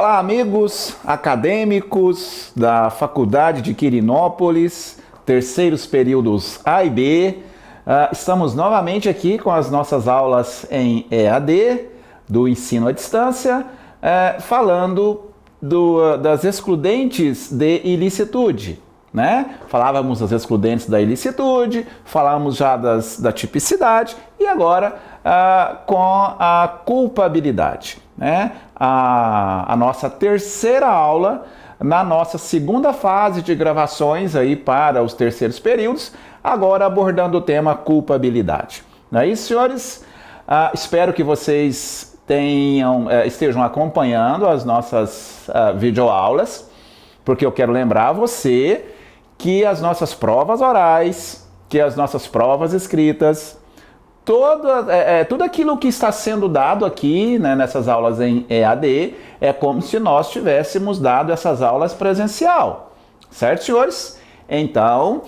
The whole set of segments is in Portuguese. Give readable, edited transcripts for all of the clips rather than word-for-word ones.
Olá, amigos acadêmicos da Faculdade de Quirinópolis, terceiros períodos A e B. Estamos novamente aqui com as nossas aulas em EAD, do ensino à distância, falando das excludentes de ilicitude, né? Falávamos das excludentes da ilicitude, falamos já da tipicidade e agora com a culpabilidade, né? A nossa terceira aula na nossa segunda fase de gravações aí para os terceiros períodos, agora abordando o tema culpabilidade. Não é isso, senhores? Espero que vocês estejam acompanhando as nossas videoaulas, porque eu quero lembrar você que as nossas provas orais, que as nossas provas escritas, tudo aquilo que está sendo dado aqui, né, nessas aulas em EAD, é como se nós tivéssemos dado essas aulas presencial, certo, senhores? Então,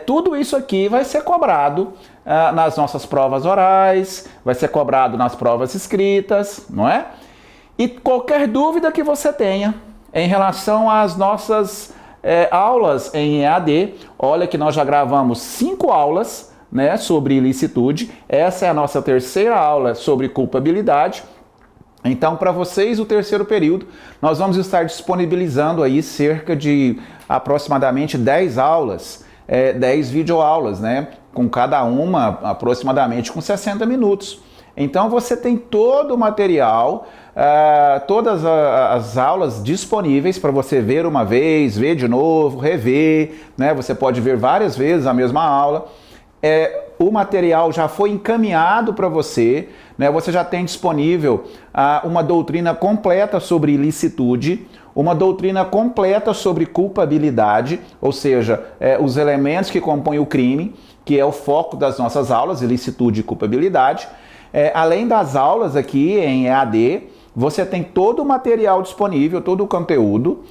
tudo isso aqui vai ser cobrado nas nossas provas orais, vai ser cobrado nas provas escritas, não é? E qualquer dúvida que você tenha em relação às nossas aulas em EAD, olha que nós já gravamos 5 aulas, né, sobre ilicitude. Essa é a nossa terceira aula sobre culpabilidade. Então, para vocês, o terceiro período, nós vamos estar disponibilizando aí cerca de aproximadamente 10 aulas, 10 videoaulas, né, com cada uma aproximadamente com 60 minutos. Então, você tem todo o material, todas as aulas disponíveis para você ver uma vez, ver de novo, rever, né? Você pode ver várias vezes a mesma aula. O material já foi encaminhado para você, né? Você já tem disponível uma doutrina completa sobre ilicitude, uma doutrina completa sobre culpabilidade, ou seja, os elementos que compõem o crime, que é o foco das nossas aulas, ilicitude e culpabilidade. Além das aulas aqui em EAD, você tem todo o material disponível, todo o conteúdo.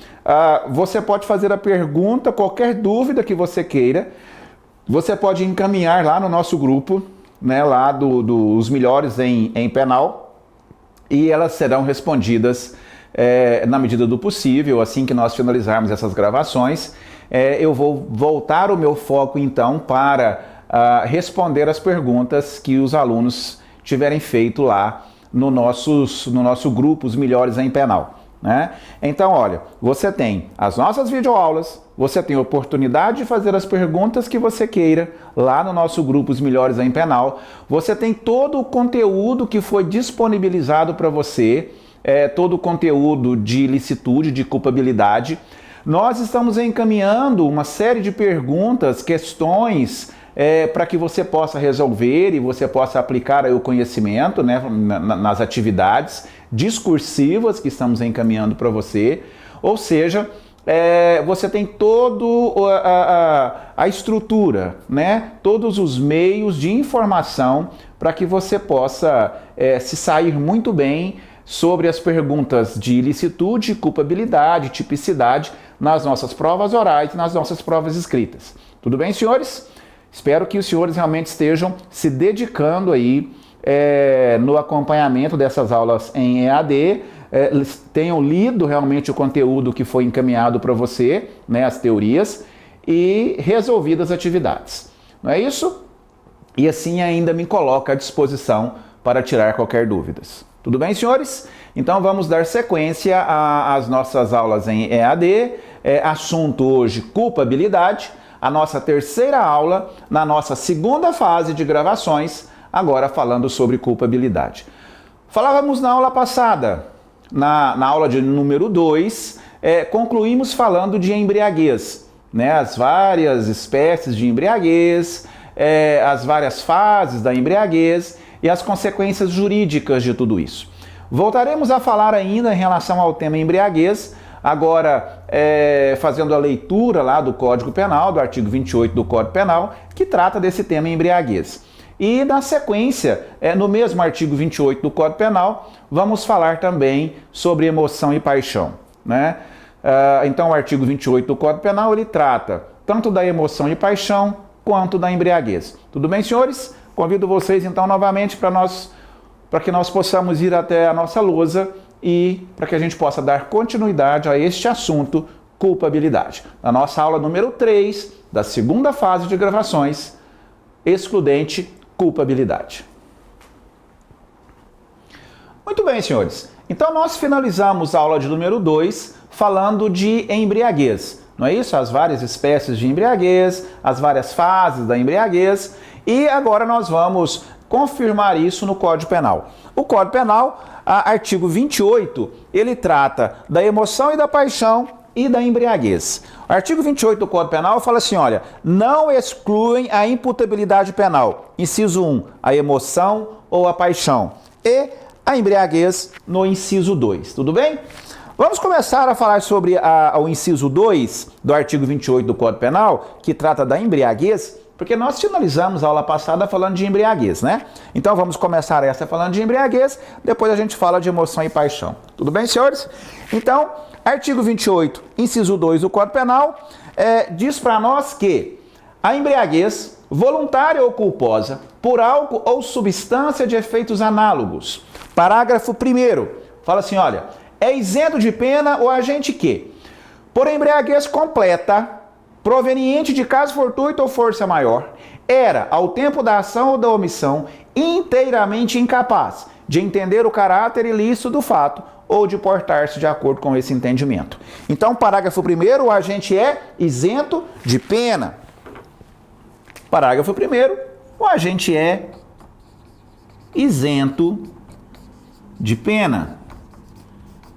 Você pode fazer a pergunta, qualquer dúvida que você queira. Você pode encaminhar lá no nosso grupo, né, lá dos melhores em penal, e elas serão respondidas na medida do possível, assim que nós finalizarmos essas gravações. Eu vou voltar o meu foco, então, para responder as perguntas que os alunos tiverem feito lá no nosso grupo, os melhores em penal, né? Então, olha, você tem as nossas videoaulas, você tem a oportunidade de fazer as perguntas que você queira lá no nosso grupo, os melhores em penal. Você tem todo o conteúdo que foi disponibilizado para você, todo o conteúdo de ilicitude, de culpabilidade. Nós estamos encaminhando uma série de perguntas, questões, para que você possa resolver e você possa aplicar aí o conhecimento, né, nas atividades discursivas que estamos encaminhando para você. Ou seja, você tem toda a estrutura, né, todos os meios de informação para que você possa se sair muito bem sobre as perguntas de ilicitude, culpabilidade, tipicidade nas nossas provas orais e nas nossas provas escritas. Tudo bem, senhores? Espero que os senhores realmente estejam se dedicando aí no acompanhamento dessas aulas em EAD, tenham lido realmente o conteúdo que foi encaminhado para você, né, as teorias, e resolvido as atividades. Não é isso? E assim ainda me coloca à disposição para tirar qualquer dúvidas. Tudo bem, senhores? Então vamos dar sequência às nossas aulas em EAD. Assunto hoje, culpabilidade. A nossa terceira aula, na nossa segunda fase de gravações, agora falando sobre culpabilidade. Falávamos na aula passada, na aula de número 2, concluímos falando de embriaguez, né? As várias espécies de embriaguez, as várias fases da embriaguez e as consequências jurídicas de tudo isso. Voltaremos a falar ainda em relação ao tema embriaguez, agora fazendo a leitura lá do Código Penal, do artigo 28 do Código Penal, que trata desse tema embriaguez. E na sequência, no mesmo artigo 28 do Código Penal, vamos falar também sobre emoção e paixão, né? Então o artigo 28 do Código Penal, ele trata tanto da emoção e paixão, quanto da embriaguez. Tudo bem, senhores? Convido vocês então novamente para que nós possamos ir até a nossa lousa e para que a gente possa dar continuidade a este assunto, culpabilidade. Na nossa aula número 3 da segunda fase de gravações, excludente, culpabilidade. Muito bem, senhores. Então nós finalizamos a aula de número 2 falando de embriaguez. Não é isso? As várias espécies de embriaguez, as várias fases da embriaguez. E agora nós vamos confirmar isso no Código Penal. O Código Penal, artigo 28, ele trata da emoção e da paixão e da embriaguez. O artigo 28 do Código Penal fala assim, olha, não excluem a imputabilidade penal. Inciso 1, a emoção ou a paixão. E a embriaguez no inciso 2, tudo bem? Vamos começar a falar sobre o inciso 2 do artigo 28 do Código Penal, que trata da embriaguez, porque nós finalizamos a aula passada falando de embriaguez, né? Então vamos começar essa falando de embriaguez, depois a gente fala de emoção e paixão. Tudo bem, senhores? Então, artigo 28, inciso 2 do Código Penal, diz para nós que a embriaguez, voluntária ou culposa, por álcool ou substância de efeitos análogos. Parágrafo 1º, fala assim, olha, é isento de pena o agente que, por embriaguez completa, proveniente de caso fortuito ou força maior, era, ao tempo da ação ou da omissão, inteiramente incapaz de entender o caráter ilícito do fato ou de portar-se de acordo com esse entendimento. Então, parágrafo 1º, o agente é isento de pena. Parágrafo 1º, o agente é isento de pena.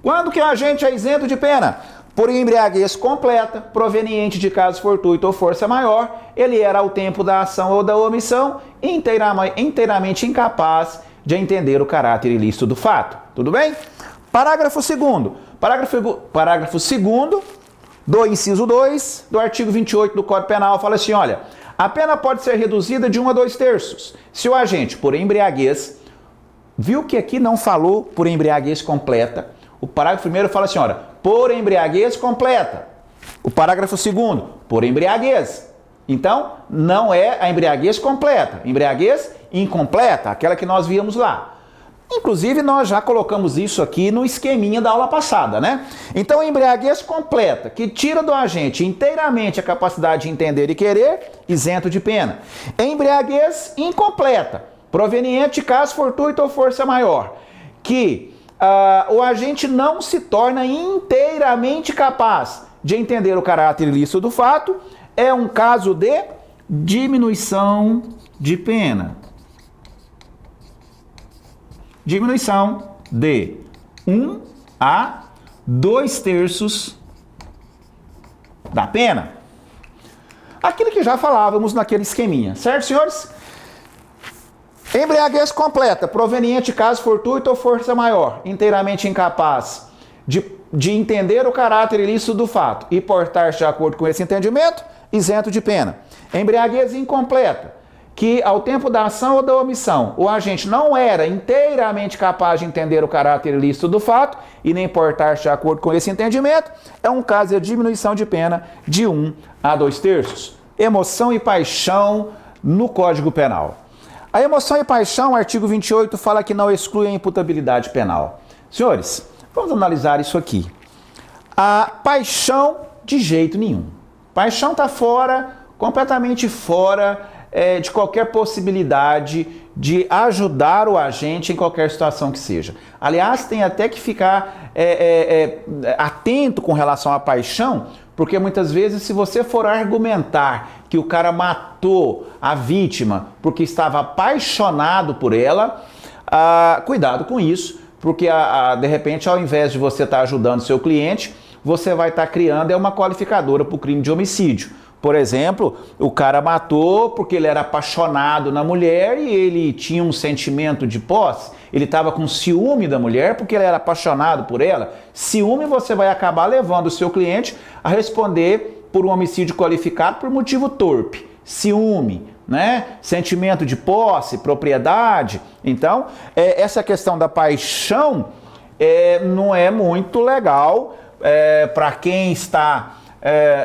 Quando que o agente é isento de pena? Por embriaguez completa, proveniente de caso fortuito ou força maior, ele era ao tempo da ação ou da omissão inteiramente incapaz de entender o caráter ilícito do fato. Tudo bem? Parágrafo 2º. Parágrafo 2º do inciso 2 do artigo 28 do Código Penal fala assim, olha, a pena pode ser reduzida de 1 a 2/3 se o agente, por embriaguez, viu que aqui não falou por embriaguez completa. O parágrafo 1º fala assim, olha, por embriaguez completa. O parágrafo 2º, por embriaguez. Então, não é a embriaguez completa. Embriaguez incompleta, aquela que nós víamos lá. Inclusive, nós já colocamos isso aqui no esqueminha da aula passada, né? Então, embriaguez completa, que tira do agente inteiramente a capacidade de entender e querer, isento de pena. Embriaguez incompleta, proveniente de caso fortuito ou força maior, que o agente não se torna inteiramente capaz de entender o caráter ilícito do fato, é um caso de diminuição de pena. Diminuição de 1 a 2/3 da pena. Aquilo que já falávamos naquele esqueminha, certo, senhores? Embriaguez completa, proveniente de caso fortuito ou força maior, inteiramente incapaz de entender o caráter ilícito do fato e portar-se de acordo com esse entendimento, isento de pena. Embriaguez incompleta, que ao tempo da ação ou da omissão, o agente não era inteiramente capaz de entender o caráter ilícito do fato e nem portar-se de acordo com esse entendimento, é um caso de diminuição de pena de 1 a 2/3. Emoção e paixão no Código Penal. A emoção e paixão, artigo 28, fala que não exclui a imputabilidade penal. Senhores, vamos analisar isso aqui. A paixão, de jeito nenhum. Paixão está fora, completamente fora de qualquer possibilidade de ajudar o agente em qualquer situação que seja. Aliás, tem até que ficar atento com relação à paixão, porque muitas vezes, se você for argumentar que o cara matou a vítima porque estava apaixonado por ela, cuidado com isso, porque de repente, ao invés de você estar ajudando seu cliente, você vai estar criando uma qualificadora para o crime de homicídio. Por exemplo, o cara matou porque ele era apaixonado na mulher e ele tinha um sentimento de posse, ele estava com ciúme da mulher porque ele era apaixonado por ela. Ciúme, você vai acabar levando o seu cliente a responder por um homicídio qualificado por motivo torpe. Ciúme, né? Sentimento de posse, propriedade. Então, essa questão da paixão não é muito legal para quem está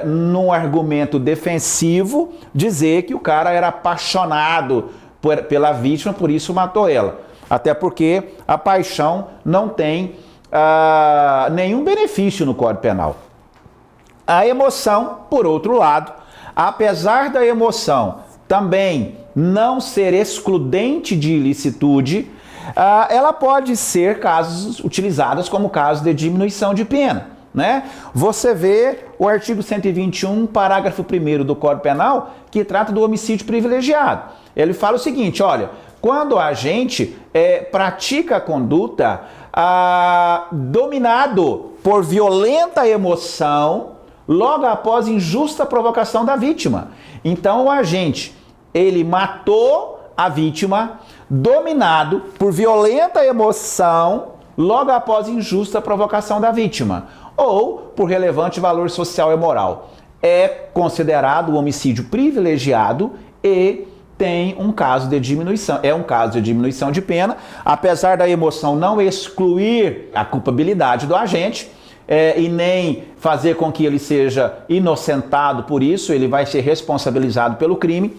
num argumento defensivo, dizer que o cara era apaixonado pela vítima, por isso matou ela. Até porque a paixão não tem nenhum benefício no Código Penal. A emoção, por outro lado, apesar da emoção também não ser excludente de ilicitude, ela pode ser utilizadas como caso de diminuição de pena, né? Você vê o artigo 121, parágrafo 1º do Código Penal, que trata do homicídio privilegiado. Ele fala o seguinte, olha, quando a agente pratica a conduta dominado por violenta emoção, logo após injusta provocação da vítima. Então o agente, ele matou a vítima dominado por violenta emoção, logo após injusta provocação da vítima, ou por relevante valor social e moral. É considerado um homicídio privilegiado e tem um caso de diminuição, é um caso de diminuição de pena, apesar da emoção não excluir a culpabilidade do agente, e nem fazer com que ele seja inocentado por isso, ele vai ser responsabilizado pelo crime,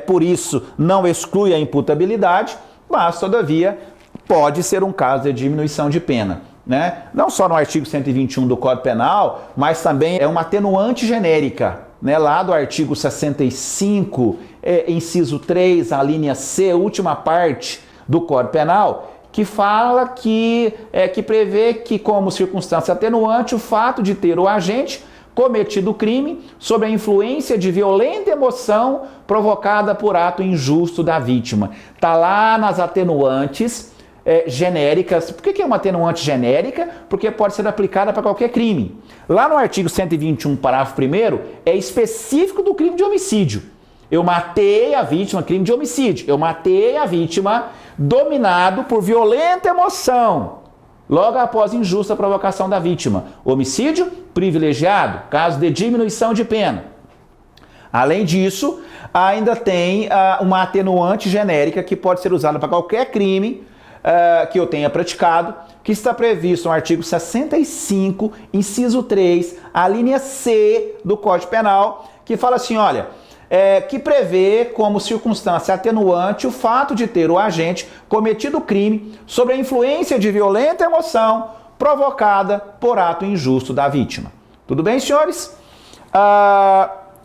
por isso não exclui a imputabilidade, mas todavia pode ser um caso de diminuição de pena, né? Não só no artigo 121 do Código Penal, mas também é uma atenuante genérica, né? Lá do artigo 65, inciso 3, a linha C, última parte do Código Penal, que fala que prevê que, como circunstância atenuante, o fato de ter o agente cometido o crime sob a influência de violenta emoção provocada por ato injusto da vítima. Está lá nas atenuantes genéricas. Por que é uma atenuante genérica? Porque pode ser aplicada para qualquer crime. Lá no artigo 121, parágrafo 1º, é específico do crime de homicídio. Eu matei a vítima, crime de homicídio. Eu matei a vítima dominado por violenta emoção, logo após injusta provocação da vítima. Homicídio privilegiado, caso de diminuição de pena. Além disso, ainda tem uma atenuante genérica que pode ser usada para qualquer crime que eu tenha praticado, que está previsto no artigo 65, inciso 3, a linha C do Código Penal, que fala assim, olha, que prevê como circunstância atenuante o fato de ter o agente cometido o crime sob a influência de violenta emoção provocada por ato injusto da vítima. Tudo bem, senhores?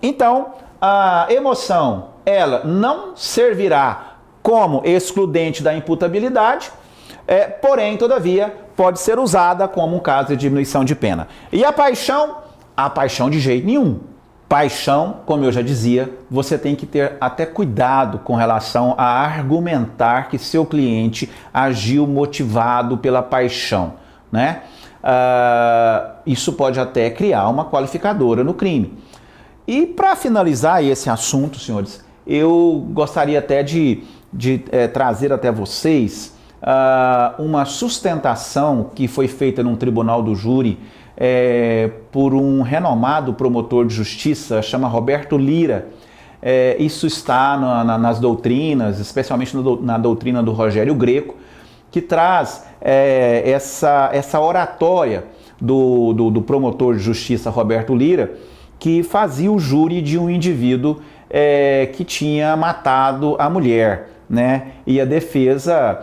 Então, a emoção, ela não servirá como excludente da imputabilidade, porém, todavia, pode ser usada como um caso de diminuição de pena. E a paixão? A paixão de jeito nenhum. Paixão, como eu já dizia, você tem que ter até cuidado com relação a argumentar que seu cliente agiu motivado pela paixão, né? Isso pode até criar uma qualificadora no crime. E para finalizar esse assunto, senhores, eu gostaria até de trazer até vocês uma sustentação que foi feita num tribunal do júri por um renomado promotor de justiça, chama Roberto Lira. Isso está nas doutrinas, especialmente na doutrina do Rogério Greco, que traz essa oratória do promotor de justiça Roberto Lira, que fazia o júri de um indivíduo que tinha matado a mulher, né? E a defesa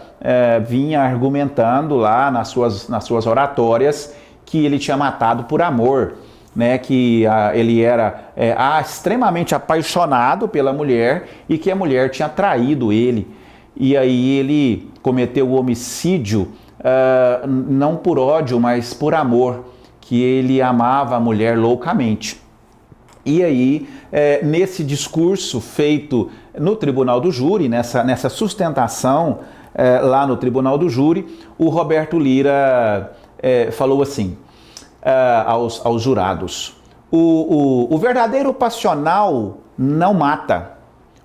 vinha argumentando lá nas suas oratórias que ele tinha matado por amor, né? Que ele era extremamente apaixonado pela mulher e que a mulher tinha traído ele. E aí ele cometeu o homicídio não por ódio, mas por amor, que ele amava a mulher loucamente. E aí, nesse discurso feito no Tribunal do Júri, nessa sustentação lá no Tribunal do Júri, o Roberto Lira falou assim aos jurados: o verdadeiro passional não mata.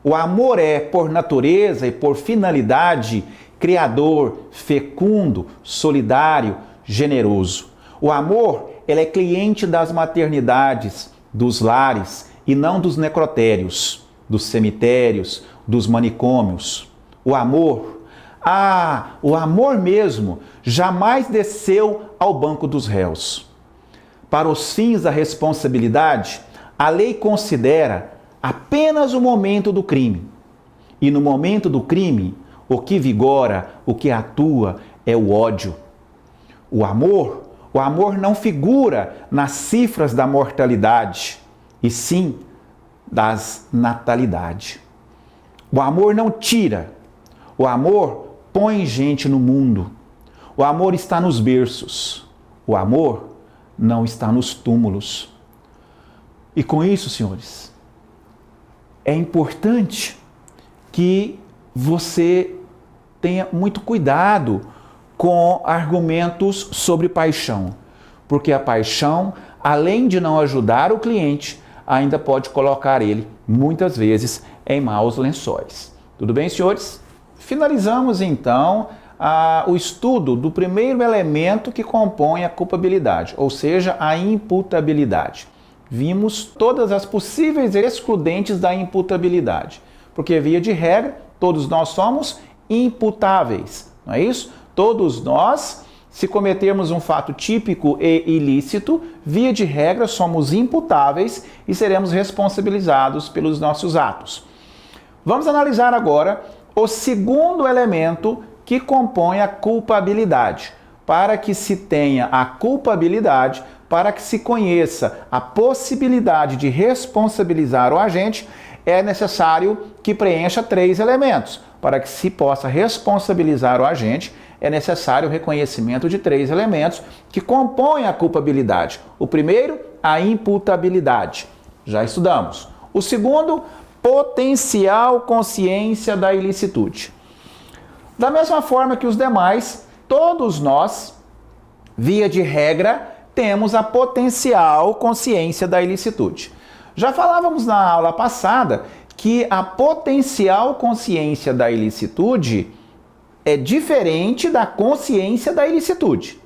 O amor é, por natureza e por finalidade, criador, fecundo, solidário, generoso. O amor, ele é cliente das maternidades, dos lares e não dos necrotérios, dos cemitérios, dos manicômios. O amor, o amor mesmo, jamais desceu ao banco dos réus. Para os fins da responsabilidade, a lei considera apenas o momento do crime. E no momento do crime, o que vigora, o que atua é o ódio. O amor não figura nas cifras da mortalidade, e sim das natalidade. O amor não tira, o amor põe gente no mundo. O amor está nos berços, o amor não está nos túmulos. E com isso, senhores, é importante que você tenha muito cuidado com argumentos sobre paixão, porque a paixão, além de não ajudar o cliente, ainda pode colocar ele, muitas vezes, em maus lençóis. Tudo bem, senhores? Finalizamos, então, o estudo do primeiro elemento que compõe a culpabilidade, ou seja, a imputabilidade. Vimos todas as possíveis excludentes da imputabilidade, porque, via de regra, todos nós somos imputáveis, não é isso? Todos nós, se cometermos um fato típico e ilícito, via de regra somos imputáveis e seremos responsabilizados pelos nossos atos. Vamos analisar agora o segundo elemento que compõe a culpabilidade. Para que se tenha a culpabilidade, para que se conheça a possibilidade de responsabilizar o agente, é necessário que preencha 3 elementos. Para que se possa responsabilizar o agente, é necessário o reconhecimento de 3 elementos que compõem a culpabilidade. O primeiro, a imputabilidade. Já estudamos. O segundo, potencial consciência da ilicitude. Da mesma forma que os demais, todos nós, via de regra, temos a potencial consciência da ilicitude. Já falávamos na aula passada que a potencial consciência da ilicitude é diferente da consciência da ilicitude.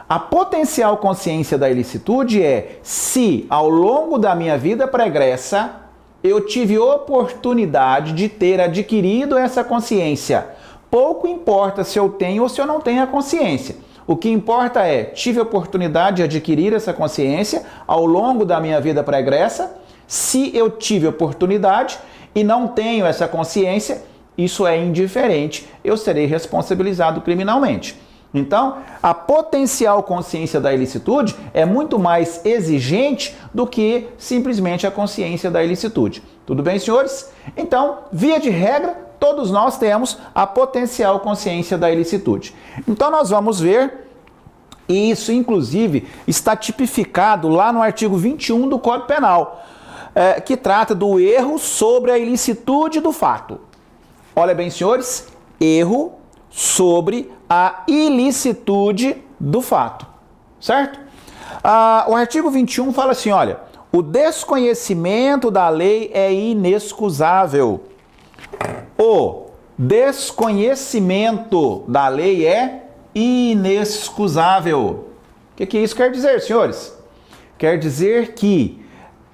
A potencial consciência da ilicitude é se, ao longo da minha vida pregressa, eu tive oportunidade de ter adquirido essa consciência. Pouco importa se eu tenho ou se eu não tenho a consciência. O que importa é, tive a oportunidade de adquirir essa consciência ao longo da minha vida pregressa. Se eu tive oportunidade e não tenho essa consciência, isso é indiferente, eu serei responsabilizado criminalmente. Então, a potencial consciência da ilicitude é muito mais exigente do que simplesmente a consciência da ilicitude. Tudo bem, senhores? Então, via de regra, todos nós temos a potencial consciência da ilicitude. Então, nós vamos ver, e isso, inclusive, está tipificado lá no artigo 21 do Código Penal, que trata do erro sobre a ilicitude do fato. Olha bem, senhores, erro sobre a ilicitude do fato, certo? O artigo 21 fala assim, olha, o desconhecimento da lei é inexcusável. O desconhecimento da lei é inexcusável. O que isso quer dizer, senhores? Quer dizer que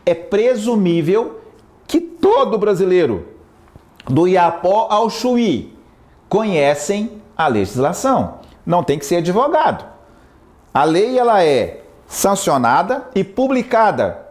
é presumível que todo brasileiro, do Iapó ao Chuí, conhecem a legislação. Não tem que ser advogado. A lei ela é sancionada e publicada.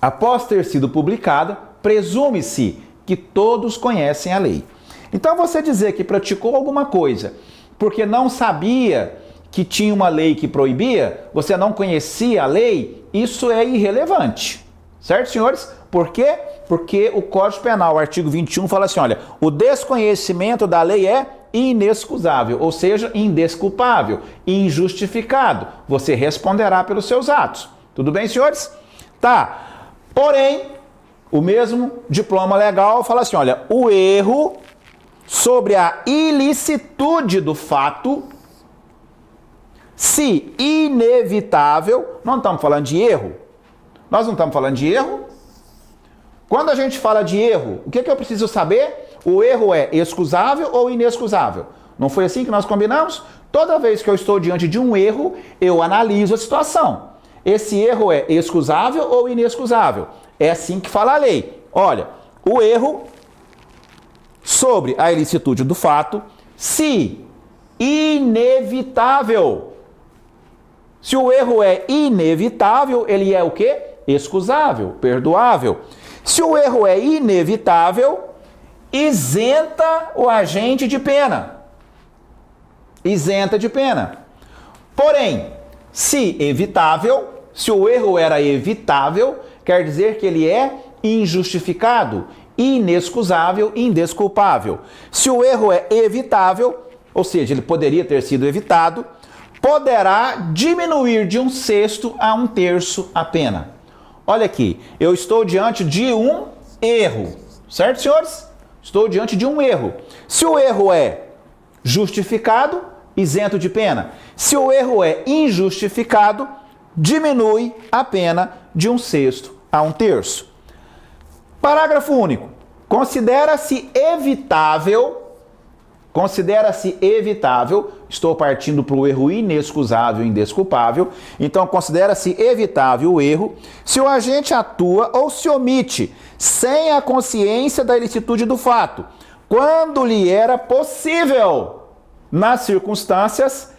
Após ter sido publicada, presume-se que todos conhecem a lei. Então você dizer que praticou alguma coisa porque não sabia que tinha uma lei que proibia, você não conhecia a lei, isso é irrelevante. Certo, senhores? Por quê? Porque o Código Penal, o artigo 21, fala assim, olha, o desconhecimento da lei é inexcusável, ou seja, indesculpável, injustificado. Você responderá pelos seus atos. Tudo bem, senhores? Tá. Porém, o mesmo diploma legal fala assim, olha, o erro sobre a ilicitude do fato, se inevitável, não estamos falando de erro, nós não estamos falando de erro. Quando a gente fala de erro, o que eu preciso saber? O erro é excusável ou inexcusável? Não foi assim que nós combinamos? Toda vez que eu estou diante de um erro, eu analiso a situação. Esse erro é excusável ou inexcusável? É assim que fala a lei. Olha, o erro sobre a ilicitude do fato, se inevitável. Se o erro é inevitável, ele é o quê? Excusável, perdoável. Se o erro é inevitável, isenta o agente de pena. Isenta de pena. Porém, se evitável, se o erro era evitável, quer dizer que ele é injustificado, inexcusável, indesculpável. Se o erro é evitável, ou seja, ele poderia ter sido evitado, poderá diminuir de 1/6 a 1/3 a pena. Olha aqui, eu estou diante de um erro, certo, senhores? Estou diante de um erro. Se o erro é justificado, isento de pena. Se o erro é injustificado, diminui a pena de 1/6 a 1/3. Parágrafo único. Considera-se evitável, estou partindo para o erro inexcusável e indesculpável, então considera-se evitável o erro se o agente atua ou se omite sem a consciência da ilicitude do fato, quando lhe era possível, nas circunstâncias,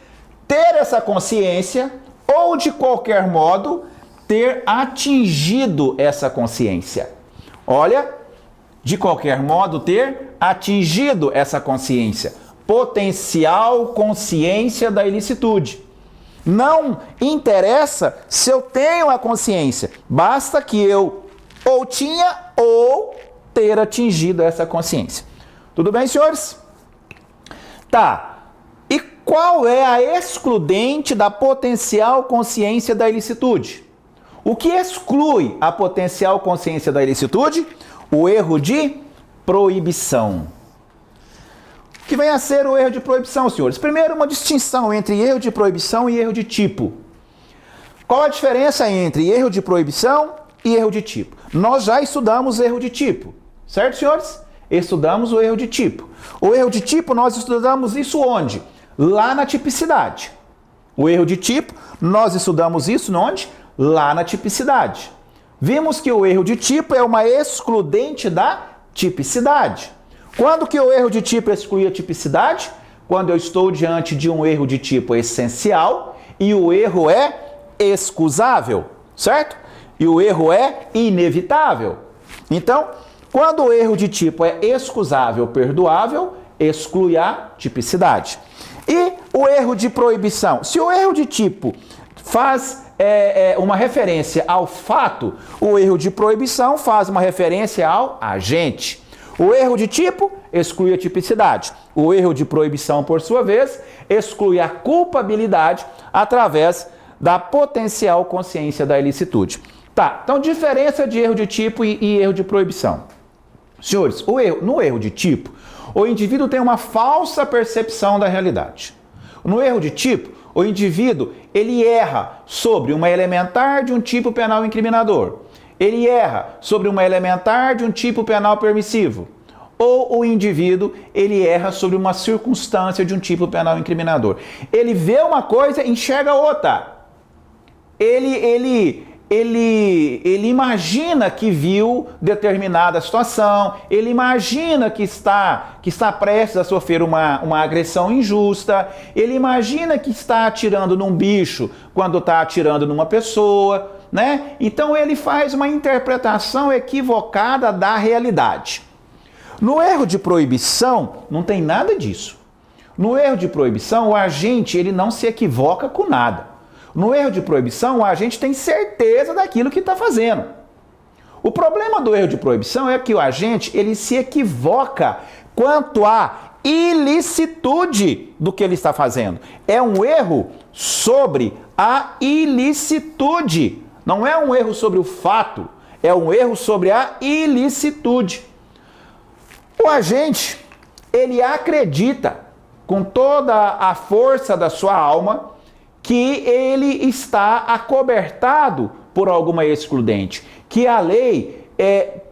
ter essa consciência ou, de qualquer modo, ter atingido essa consciência. Olha, de qualquer modo, ter atingido essa consciência. Potencial consciência da ilicitude. Não interessa se eu tenho a consciência, basta que eu ou tinha ou ter atingido essa consciência. Tudo bem, senhores? Tá. E qual é a excludente da potencial consciência da ilicitude? O que exclui a potencial consciência da ilicitude? O erro de proibição. O que vem a ser o erro de proibição, senhores? Primeiro, uma distinção entre erro de proibição e erro de tipo. Qual a diferença entre erro de proibição e erro de tipo? Nós já estudamos erro de tipo, certo, senhores? Estudamos o erro de tipo. O erro de tipo, nós estudamos isso onde? Lá na tipicidade. O erro de tipo, nós estudamos isso onde? Lá na tipicidade. Vimos que o erro de tipo é uma excludente da tipicidade. Quando que o erro de tipo exclui a tipicidade? Quando eu estou diante de um erro de tipo essencial e o erro é excusável, certo? E o erro é inevitável. Então, quando o erro de tipo é excusável, perdoável, exclui a tipicidade. E o erro de proibição? Se o erro de tipo faz uma referência ao fato, o erro de proibição faz uma referência ao agente. O erro de tipo exclui a tipicidade. O erro de proibição, por sua vez, exclui a culpabilidade através da potencial consciência da ilicitude. Tá, então diferença de erro de tipo e erro de proibição. Senhores, no erro de tipo, o indivíduo tem uma falsa percepção da realidade. No erro de tipo, o indivíduo, ele erra sobre uma elementar de um tipo penal incriminador. Ele erra sobre uma elementar de um tipo penal permissivo. Ou o indivíduo, ele erra sobre uma circunstância de um tipo penal incriminador. Ele vê uma coisa e enxerga outra. Ele imagina que viu determinada situação, ele imagina que está prestes a sofrer uma agressão injusta, ele imagina que está atirando num bicho quando está atirando numa pessoa, né? Então ele faz uma interpretação equivocada da realidade. No erro de proibição, não tem nada disso. No erro de proibição, o agente ele não se equivoca com nada. No erro de proibição, o agente tem certeza daquilo que está fazendo. O problema do erro de proibição é que o agente ele se equivoca quanto à ilicitude do que ele está fazendo. É um erro sobre a ilicitude. Não é um erro sobre o fato, é um erro sobre a ilicitude. O agente, ele acredita com toda a força da sua alma que ele está acobertado por alguma excludente, que a lei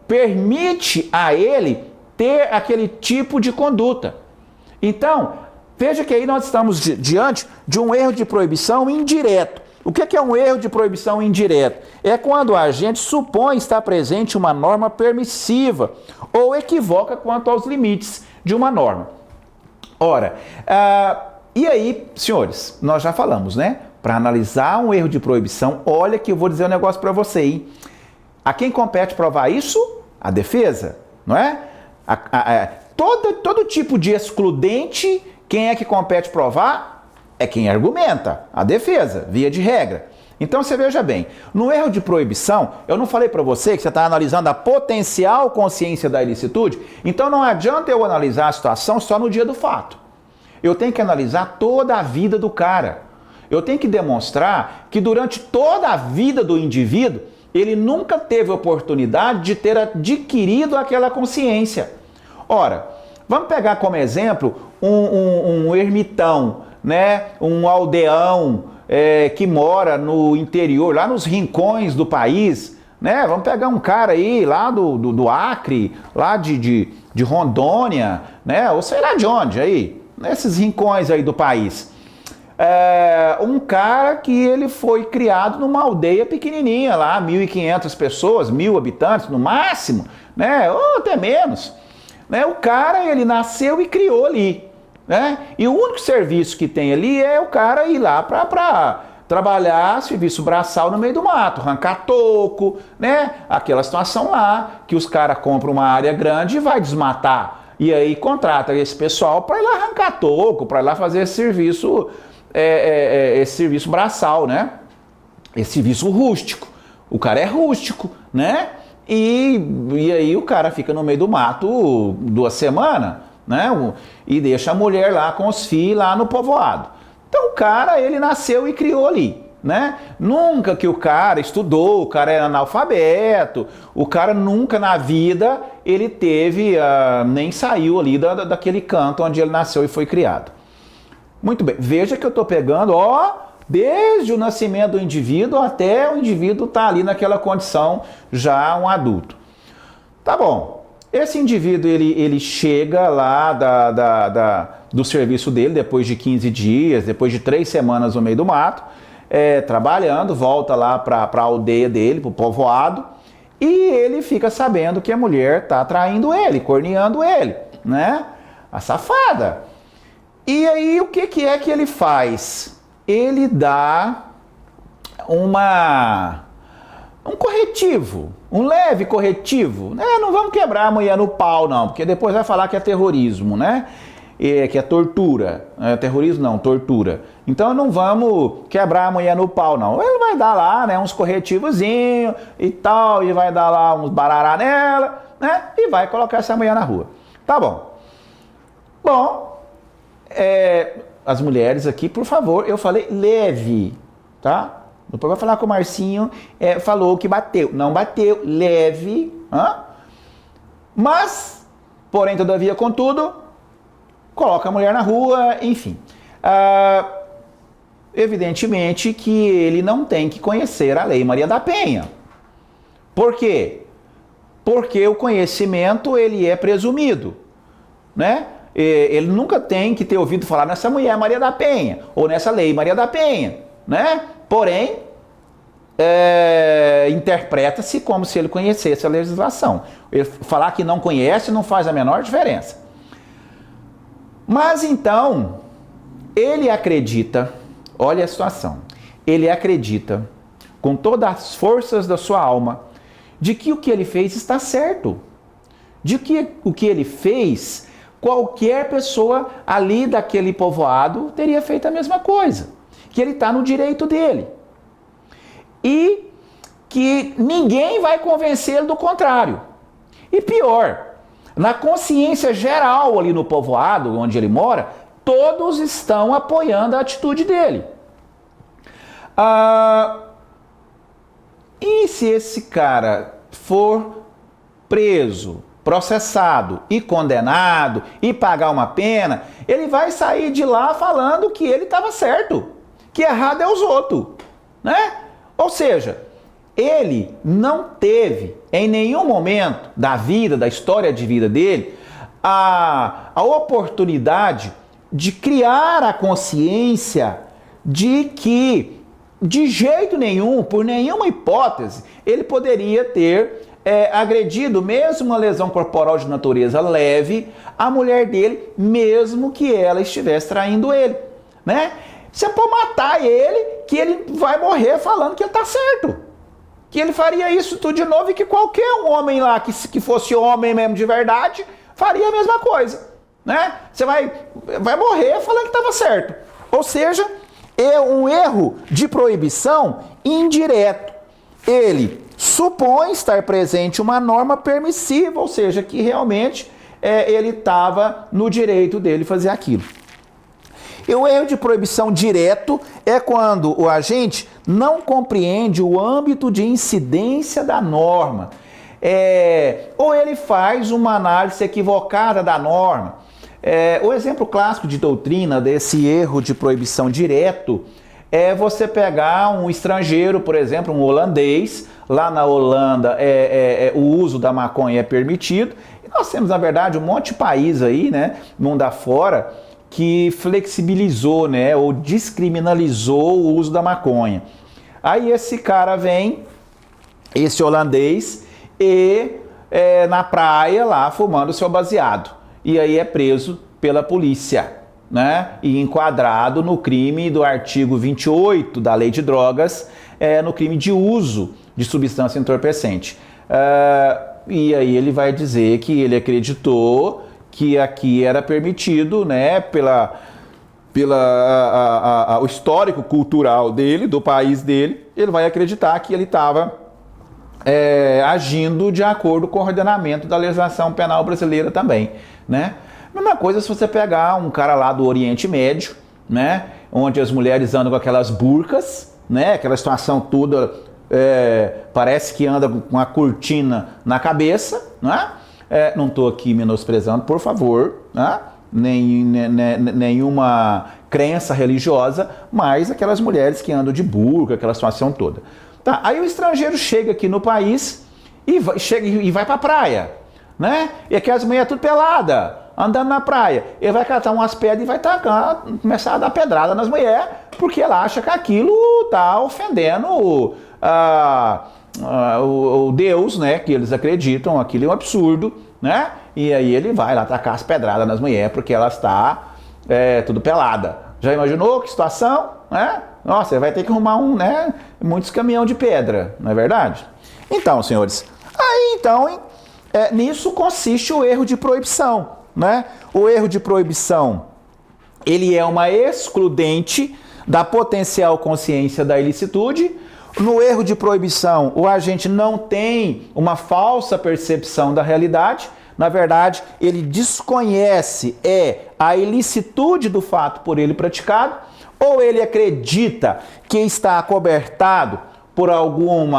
permite a ele ter aquele tipo de conduta. Então, veja que aí nós estamos diante de um erro de proibição indireto. O que é um erro de proibição indireto? É quando o agente supõe estar presente uma norma permissiva ou equivoca quanto aos limites de uma norma. Ora, e aí, senhores, nós já falamos, né? Para analisar um erro de proibição, olha que eu vou dizer um negócio para você, hein? A quem compete provar isso? A defesa, não é? Todo tipo de excludente, quem é que compete provar? é quem argumenta, a defesa, via de regra. Então você veja bem, no erro de proibição, eu não falei para você que você está analisando a potencial consciência da ilicitude? Então não adianta eu analisar a situação só no dia do fato. Eu tenho que analisar toda a vida do cara. Eu tenho que demonstrar que durante toda a vida do indivíduo, ele nunca teve oportunidade de ter adquirido aquela consciência. Ora, vamos pegar como exemplo um ermitão, né? Um aldeão, que mora no interior, lá nos rincões do país, né? Vamos pegar um cara aí lá do Acre, lá de Rondônia, né? Ou sei lá de onde aí, nesses rincões aí do país. Um cara que ele foi criado numa aldeia pequenininha lá, 1.500 pessoas, 1.000 habitantes no máximo, né? Ou até menos. Né? O cara, ele nasceu e criou ali. Né? E o único serviço que tem ali é o cara ir lá para trabalhar serviço braçal no meio do mato, arrancar toco, né? Aquela situação lá que os caras compram uma área grande e vai desmatar. E aí contrata esse pessoal para ir lá arrancar toco, para ir lá fazer esse serviço braçal, né? Esse serviço rústico. O cara é rústico, né? E aí o cara fica no meio do mato 2 semanas, né? E deixa a mulher lá com os filhos lá no povoado. Então o cara, ele nasceu e criou ali, né? Nunca que o cara estudou, o cara era analfabeto, o cara nunca na vida ele teve, nem saiu ali daquele canto onde ele nasceu e foi criado. Muito bem, veja que eu estou pegando, desde o nascimento do indivíduo até o indivíduo estar ali naquela condição já um adulto. Tá bom. Esse indivíduo, ele chega lá do serviço dele, depois de 15 dias, depois de 3 semanas no meio do mato, trabalhando, volta lá para a aldeia dele, para o povoado, e ele fica sabendo que a mulher está traindo ele, corneando ele, né? A safada. E aí, o que é que ele faz? Ele dá um corretivo, um leve corretivo, né? Não vamos quebrar a mulher no pau não, porque depois vai falar que é terrorismo, né? Que é tortura, terrorismo não, tortura. Então não vamos quebrar a mulher no pau não. Ele vai dar lá, né, uns corretivozinhos e tal, e vai dar lá uns barará nela, né? E vai colocar essa mulher na rua. Tá bom. Bom, as mulheres aqui, por favor, eu falei leve, tá? Depois vai falar com o Marcinho, falou que bateu. Não bateu, leve. Mas, porém, todavia, contudo, coloca a mulher na rua, enfim. Evidentemente que ele não tem que conhecer a Lei Maria da Penha. Por quê? Porque o conhecimento, ele é presumido, né? Ele nunca tem que ter ouvido falar nessa mulher Maria da Penha, ou nessa Lei Maria da Penha, né? Porém, interpreta-se como se ele conhecesse a legislação. Ele falar que não conhece não faz a menor diferença. Mas então, ele acredita, olha a situação, ele acredita com todas as forças da sua alma de que o que ele fez está certo. De que o que ele fez, qualquer pessoa ali daquele povoado teria feito a mesma coisa. Que ele está no direito dele. E que ninguém vai convencê-lo do contrário. E pior, na consciência geral ali no povoado, onde ele mora, todos estão apoiando a atitude dele. E se esse cara for preso, processado e condenado e pagar uma pena, ele vai sair de lá falando que ele estava certo, que errado é os outros, né? Ou seja, ele não teve em nenhum momento da vida, da história de vida dele, a oportunidade de criar a consciência de que, de jeito nenhum, por nenhuma hipótese, ele poderia ter agredido, mesmo uma lesão corporal de natureza leve, a mulher dele, mesmo que ela estivesse traindo ele, né? Se é para matar ele, que ele vai morrer falando que ele está certo. Que ele faria isso tudo de novo e que qualquer um homem lá, que fosse homem mesmo de verdade, faria a mesma coisa, né? Você vai morrer falando que estava certo. Ou seja, é um erro de proibição indireto. Ele supõe estar presente uma norma permissiva, ou seja, que realmente ele estava no direito dele fazer aquilo. E o erro de proibição direto é quando o agente não compreende o âmbito de incidência da norma. Ou ele faz uma análise equivocada da norma. O exemplo clássico de doutrina desse erro de proibição direto é você pegar um estrangeiro, por exemplo, um holandês. Lá na Holanda o uso da maconha é permitido. E nós temos, na verdade, um monte de país aí, né, mundo afora, que flexibilizou, né, ou descriminalizou o uso da maconha. Aí esse cara vem, esse holandês, e na praia lá fumando seu baseado. E aí é preso pela polícia, né, e enquadrado no crime do artigo 28 da Lei de Drogas, no crime de uso de substância entorpecente. E aí ele vai dizer que ele acreditou que aqui era permitido, né, o histórico cultural dele, do país dele, ele vai acreditar que ele estava agindo de acordo com o ordenamento da legislação penal brasileira também, né? Mesma coisa se você pegar um cara lá do Oriente Médio, né, onde as mulheres andam com aquelas burcas, né, aquela situação toda, parece que anda com uma cortina na cabeça, né? Não estou aqui menosprezando, por favor, né? Nenhuma crença religiosa, mas aquelas mulheres que andam de burca, aquela situação toda. Tá, aí o estrangeiro chega aqui no país e vai para a praia, né? E aquelas mulheres tudo pelada, andando na praia. Ele vai catar umas pedras e vai começar a dar pedrada nas mulheres, porque ela acha que aquilo está ofendendo o Deus, né, que eles acreditam, aquilo é um absurdo, né? E aí ele vai lá tacar as pedradas nas mulheres porque ela está tudo pelada. Já imaginou que situação, né? Nossa, você vai ter que arrumar muitos caminhão de pedra, não é verdade? Então, senhores, nisso consiste o erro de proibição, né? O erro de proibição, ele é uma excludente da potencial consciência da ilicitude. No erro de proibição, o agente não tem uma falsa percepção da realidade. Na verdade, ele desconhece a ilicitude do fato por ele praticado, ou ele acredita que está acobertado por algum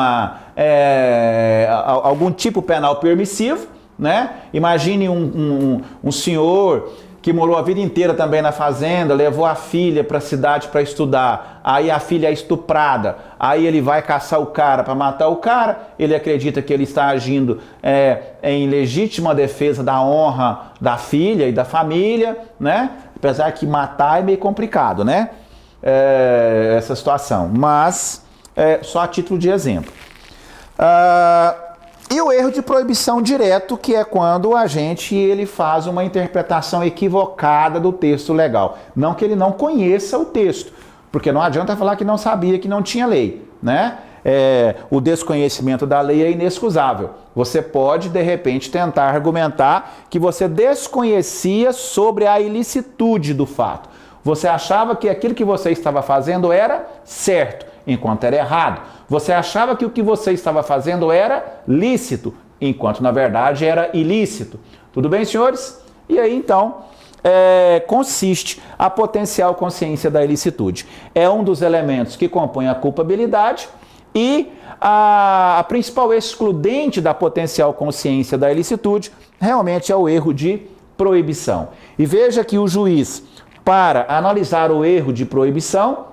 tipo penal permissivo, né? Imagine um senhor que morou a vida inteira também na fazenda, levou a filha para a cidade para estudar, aí a filha é estuprada, aí ele vai caçar o cara para matar o cara, ele acredita que ele está agindo em legítima defesa da honra da filha e da família, né? Apesar que matar é meio complicado, né? Essa situação, mas só a título de exemplo. E o erro de proibição direto, que é quando o agente ele faz uma interpretação equivocada do texto legal. Não que ele não conheça o texto, porque não adianta falar que não sabia, que não tinha lei, né? O desconhecimento da lei é inexcusável. Você pode, de repente, tentar argumentar que você desconhecia sobre a ilicitude do fato. Você achava que aquilo que você estava fazendo era certo, enquanto era errado. Você achava que o que você estava fazendo era lícito, enquanto na verdade era ilícito. Tudo bem, senhores? E aí então consiste a potencial consciência da ilicitude. É um dos elementos que compõe a culpabilidade e a principal excludente da potencial consciência da ilicitude realmente é o erro de proibição. E veja que o juiz, para analisar o erro de proibição,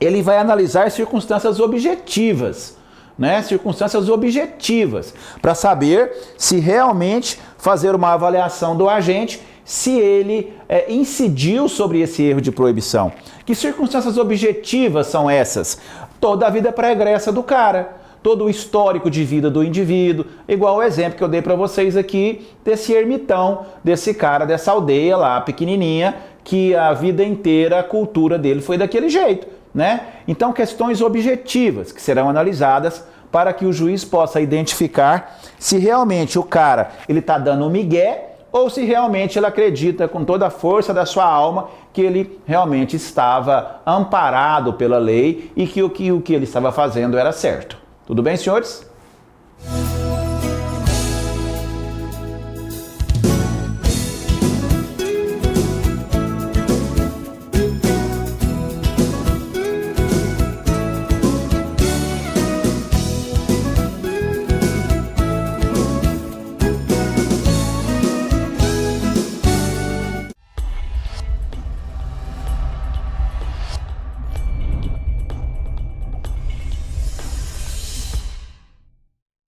ele vai analisar circunstâncias objetivas, né? Circunstâncias objetivas, para saber se realmente fazer uma avaliação do agente, se ele incidiu sobre esse erro de proibição. Que circunstâncias objetivas são essas? Toda a vida pregressa do cara, todo o histórico de vida do indivíduo, igual o exemplo que eu dei para vocês aqui desse ermitão, desse cara dessa aldeia lá, pequenininha, que a vida inteira a cultura dele foi daquele jeito, né? Então, questões objetivas que serão analisadas para que o juiz possa identificar se realmente o cara ele está dando um migué ou se realmente ele acredita com toda a força da sua alma que ele realmente estava amparado pela lei e que o que ele estava fazendo era certo. Tudo bem, senhores?